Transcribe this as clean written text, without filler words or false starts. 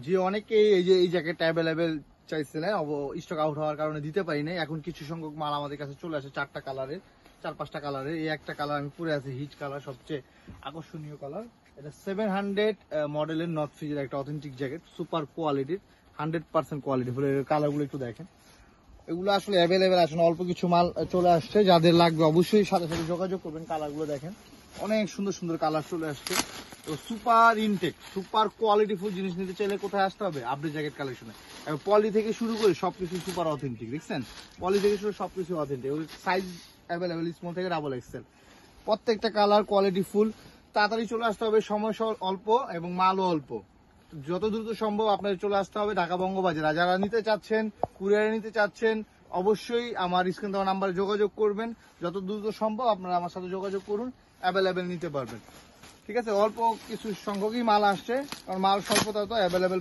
যে অনেকেই এই যে এই জ্যাকেটটা অ্যাভেলেবেল চাইছিলেন, স্টক আউট হওয়ার কারণে দিতে পারি নাই। এখন কিছু সংখ্যক মাল আমাদের কাছে চলে আসে, 4-5টা কালারের। এই একটা কালার আমি পরে আছি, হিট কালার, সবচেয়ে আকর্ষণীয় কালার। এটা 700 মডেলের নর্থ ফিজের একটা অথেন্টিক জ্যাকেট, সুপার কোয়ালিটির, 100% কোয়ালিটি ফুল। এর কালারগুলো একটু দেখেন। এগুলো আসলে অ্যাভেলেবেল, আসলে অল্প কিছু মাল চলে আসছে। যাদের লাগবে অবশ্যই সাথে সাথে যোগাযোগ করবেন। কালারগুলো দেখেন, অনেক সুন্দর সুন্দর কালার চলে আসছে। তো সুপার ইনটেক, সুপার কোয়ালিটিফুল জিনিস নিতে চাইলে কোথায় আসতে হবে? আপডেট জ্যাকেট কালেকশনে। পলি থেকে শুরু করে সবকিছু সুপার অথেন্টিক, দেখছেন? পলি থেকে শুরু সবকিছু অথেন্টিক। সাইজ অ্যাভেলেবেল, স্মল থেকে ডাবল এক্সেল, প্রত্যেকটা কালার কোয়ালিটি ফুল। তাড়াতাড়ি চলে আসতে হবে, সময় অল্প এবং মালও অল্প। যত দ্রুত সম্ভব আপনাদের চলে আসতে হবে ঢাকা বঙ্গবাজার। যারা নিতে চাচ্ছেন, কুরিয়ারে নিতে চাচ্ছেন, অবশ্যই আমার স্ক্রিন দেওয়া নাম্বারে যোগাযোগ করবেন। যত দ্রুত সম্ভব আপনারা আমার সাথে যোগাযোগ করুন, অ্যাভেলেবেল নিতে পারবেন। ঠিক আছে, অল্প কিছু সংখ্যকই মাল আসছে, কারণ মাল স্বল্পতা তো অ্যাভেলেবেল